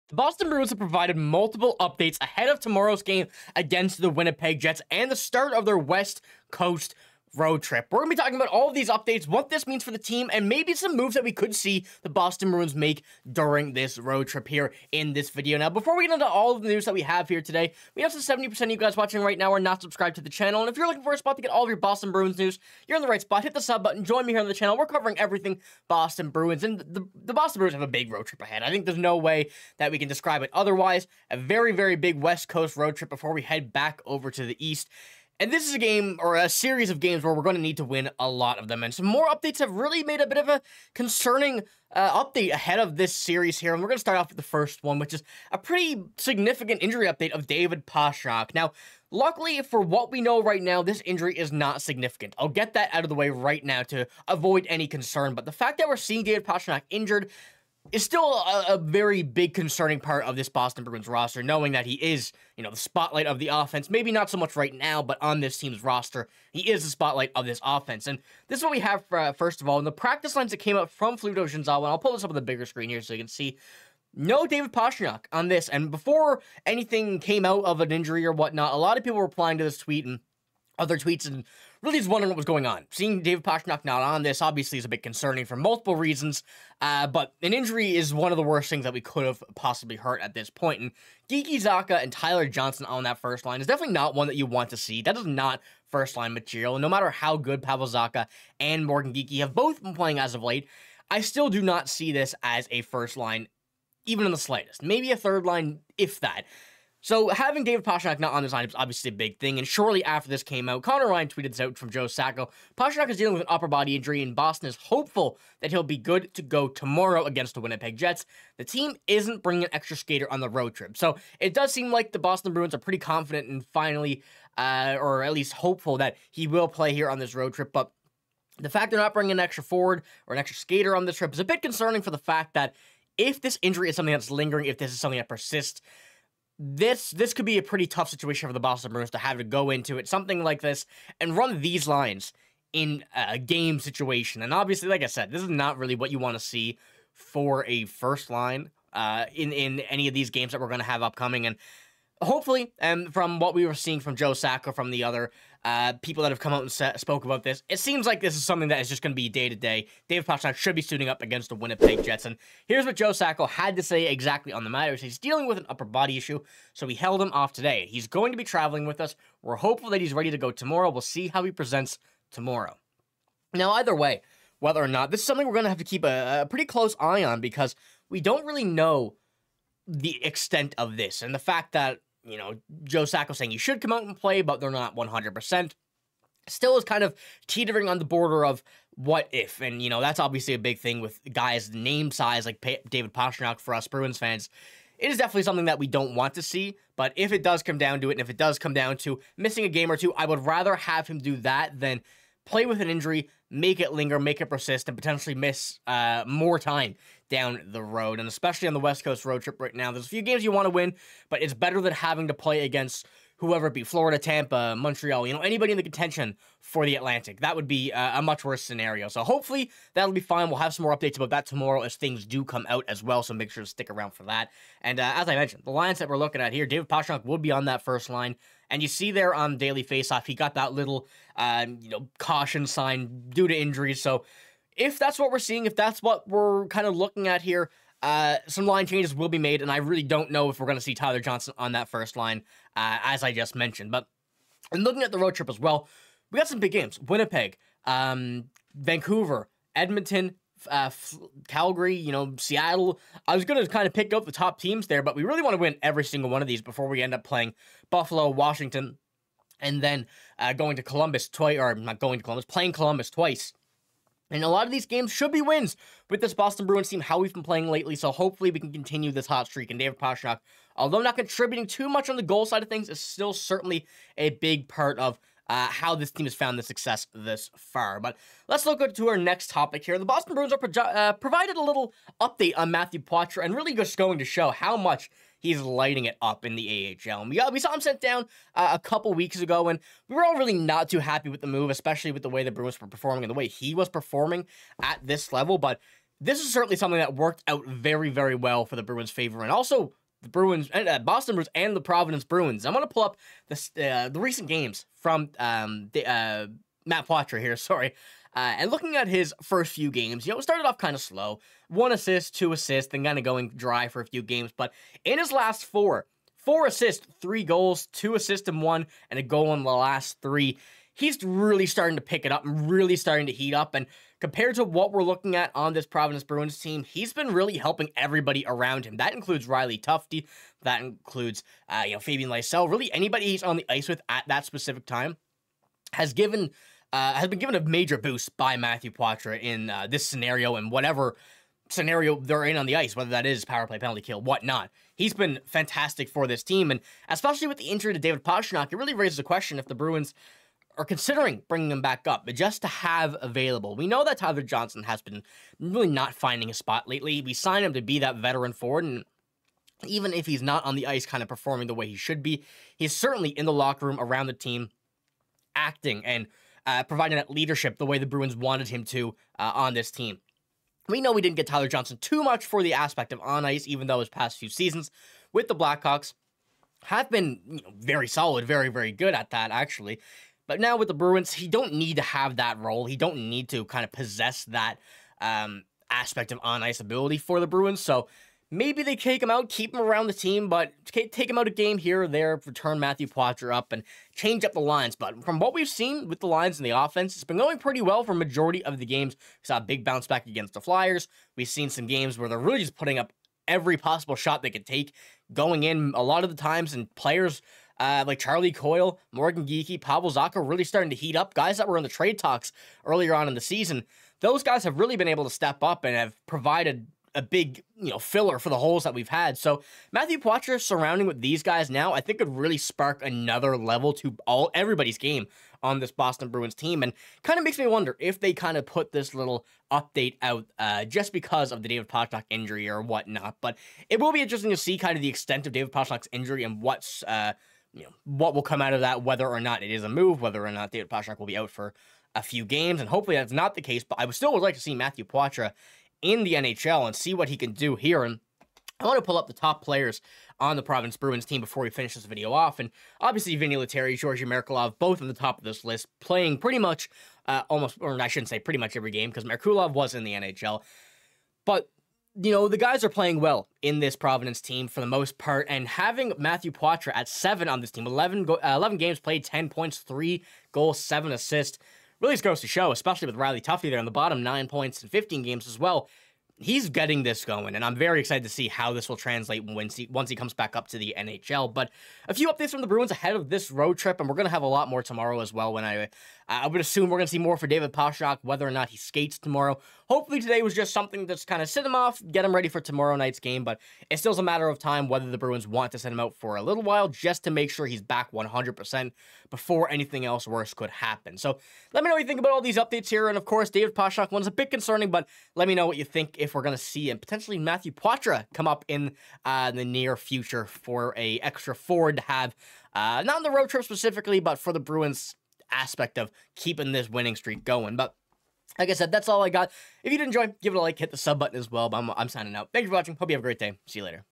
The Boston Bruins have provided multiple updates ahead of tomorrow's game against the Winnipeg Jets and the start of their West Coast road trip. We're going to be talking about all of these updates, what this means for the team, and maybe some moves that we could see the Boston Bruins make during this road trip here in this video. Now, before we get into all of the news that we have here today, we have some 70% of you guys watching right now are not subscribed to the channel, and if you're looking for a spot to get all of your Boston Bruins news, you're in the right spot. Hit the sub button, join me here on the channel. We're covering everything Boston Bruins, and the Boston Bruins have a big road trip ahead. I think there's no way that we can describe it otherwise. A very, very big West Coast road trip before we head back over to the East. And this is a game, or a series of games, where we're going to need to win a lot of them. And some more updates have really made a bit of a concerning update ahead of this series here. And we're going to start off with the first one, which is a pretty significant injury update of David Pastrnak. Now, luckily, for what we know right now, this injury is not significant. I'll get that out of the way right now to avoid any concern. But the fact that we're seeing David Pastrnak injured is still a very big concerning part of this Boston Bruins roster, knowing that he is, the spotlight of the offense. Maybe not so much right now, but on this team's roster, he is the spotlight of this offense. And this is what we have, first of all, in the practice lines that came out from Fluto Shinzawa, and I'll pull this up on the bigger screen here so you can see. No David Pastrnak on this. And before anything came out of an injury or whatnot, a lot of people were replying to this tweet and other tweets and really just wondering what was going on. Seeing David Pastrnak not on this obviously is a bit concerning for multiple reasons, but an injury is one of the worst things that we could have possibly hurt at this point. And Nikita Zadorov and Tyler Johnson on that first line is definitely not one that you want to see. That is not first line material. And no matter how good Pavel Zacha and Morgan Geekie have both been playing as of late, I still do not see this as a first line, even in the slightest. Maybe a third line, if that. So having David Pastrnak not on this line is obviously a big thing, and shortly after this came out, Connor Ryan tweeted this out from Joe Sacco. Pastrnak is dealing with an upper body injury, and Boston is hopeful that he'll be good to go tomorrow against the Winnipeg Jets. The team isn't bringing an extra skater on the road trip, so it does seem like the Boston Bruins are pretty confident and finally, or at least hopeful that he will play here on this road trip, but the fact they're not bringing an extra forward or an extra skater on this trip is a bit concerning for the fact that if this injury is something that's lingering, if this is something that persists, this could be a pretty tough situation for the Boston Bruins to have to go into it, something like this, and run these lines in a game situation. And obviously, like I said, this is not really what you want to see for a first line in any of these games that we're going to have upcoming. And hopefully, from what we were seeing from Joe Sacco, from the other people that have come out and spoke about this, it seems like this is something that is just going to be day-to-day. David Pastrnak should be suiting up against the Winnipeg Jets. And here's what Joe Sacco had to say exactly on the matter. He's dealing with an upper body issue, so we held him off today. He's going to be traveling with us. We're hopeful that he's ready to go tomorrow. We'll see how he presents tomorrow. Now, either way, whether or not, this is something we're going to have to keep a pretty close eye on because we don't really know the extent of this. And the fact that Joe Sacco saying he should come out and play, but they're not 100%, still is kind of teetering on the border of what if. And, that's obviously a big thing with guys name size like David Pastrnak for us Bruins fans. It is definitely something that we don't want to see, but if it does come down to it, and if it does come down to missing a game or two, I would rather have him do that than play with an injury, make it linger, make it persist, and potentially miss more time down the road. And especially on the West Coast road trip right now, there's a few games you want to win, but it's better than having to play against whoever it be, Florida, Tampa, Montreal, anybody in the contention for the Atlantic. That would be a much worse scenario. So hopefully that'll be fine. We'll have some more updates about that tomorrow as things do come out as well, so make sure to stick around for that. And as I mentioned, the lines that we're looking at here, David Pastrnak will be on that first line. And you see there on Daily Faceoff, he got that little, caution sign due to injuries. So if that's what we're seeing, if that's what we're kind of looking at here, some line changes will be made, and I really don't know if we're going to see Tyler Johnson on that first line, as I just mentioned. But in looking at the road trip as well, we got some big games. Winnipeg, Vancouver, Edmonton, Calgary, Seattle. I was going to kind of pick up the top teams there, but we really want to win every single one of these before we end up playing Buffalo, Washington, and then going to Columbus twice, or not going to Columbus, playing Columbus twice. And a lot of these games should be wins with this Boston Bruins team, how we've been playing lately, so hopefully we can continue this hot streak. And David Pastrnak, although not contributing too much on the goal side of things, is still certainly a big part of how this team has found the success this far. But let's look to our next topic here. The Boston Bruins are provided a little update on Matt Poitras, and really just going to show how much he's lighting it up in the AHL. And we saw him sent down a couple weeks ago, and we were all really not too happy with the move, especially with the way the Bruins were performing and the way he was performing at this level. But this is certainly something that worked out very, very well for the Bruins' favor, and also the Bruins, Boston Bruins, and the Providence Bruins. I'm going to pull up the recent games from Matt Poitras here, sorry. And looking at his first few games, it started off kind of slow. 1 assist, 2 assists, then kind of going dry for a few games. But in his last 4 assists, 3 goals, 2 assists in 1, and a goal in the last 3. He's really starting to pick it up and really starting to heat up. And compared to what we're looking at on this Providence Bruins team, he's been really helping everybody around him. That includes Riley Tufte. That includes, Fabian Lysell. Really, anybody he's on the ice with at that specific time has been given a major boost by Matthew Poitras in this scenario and whatever scenario they're in on the ice, whether that is power play, penalty kill, whatnot. He's been fantastic for this team, and especially with the injury to David Pastrnak, it really raises a question if the Bruins are considering bringing him back up, but just to have available. We know that Tyler Johnson has been really not finding a spot lately. We signed him to be that veteran forward, and even if he's not on the ice kind of performing the way he should be, he's certainly in the locker room around the team, acting and providing that leadership the way the Bruins wanted him to on this team. We know we didn't get Tyler Johnson too much for the aspect of on ice, even though his past few seasons with the Blackhawks have been very solid, very, very good at that, actually. But now with the Bruins, he don't need to have that role. He don't need to kind of possess that aspect of on-ice ability for the Bruins. So maybe they take him out, keep him around the team, but take him out a game here or there, return Matthew Poitras up, and change up the lines. But from what we've seen with the lines and the offense, it's been going pretty well for majority of the games. We saw a big bounce back against the Flyers. We've seen some games where they're really just putting up every possible shot they could take, going in a lot of the times, and players like Charlie Coyle, Morgan Geekie, Pavel Zacha really starting to heat up. Guys that were in the trade talks earlier on in the season, those guys have really been able to step up and have provided a big, filler for the holes that we've had. So Matthew Poitras surrounding with these guys now, I think could really spark another level to everybody's game on this Boston Bruins team, and kind of makes me wonder if they kind of put this little update out just because of the David Pastrnak injury or whatnot. But it will be interesting to see kind of the extent of David Pastrnak's injury and what's what will come out of that, whether or not it is a move, whether or not David Pastrnak will be out for a few games, and hopefully that's not the case. But I still would like to see Matthew Poitras in the NHL and see what he can do here. And I want to pull up the top players on the Providence Bruins team before we finish this video off. And obviously, Vinny Lettieri, Georgi Merkulov, both on the top of this list, playing pretty much or I shouldn't say pretty much every game, because Merkulov was in the NHL. But the guys are playing well in this Providence team for the most part, and having Matthew Poitras at 7 on this team, 11 games played, 10 points, 3 goals, 7 assists, really just goes to show, especially with Riley Tufte there on the bottom, 9 points in 15 games as well. He's getting this going, and I'm very excited to see how this will translate once he comes back up to the NHL. But a few updates from the Bruins ahead of this road trip, and we're going to have a lot more tomorrow as well. When I would assume we're going to see more for David Pastrnak, whether or not he skates tomorrow. Hopefully today was just something that's kind of sit him off, get him ready for tomorrow night's game, but it still's a matter of time whether the Bruins want to send him out for a little while just to make sure he's back 100% before anything else worse could happen. So let me know what you think about all these updates here, and of course, David Pastrnak one's a bit concerning, but let me know what you think if we're going to see and potentially Matthew Poitras come up in the near future for a extra forward to have, not on the road trip specifically, but for the Bruins aspect of keeping this winning streak going. But like I said, that's all I got. If you did enjoy, give it a like, hit the sub button as well. But I'm signing out. Thank you for watching. Hope you have a great day. See you later.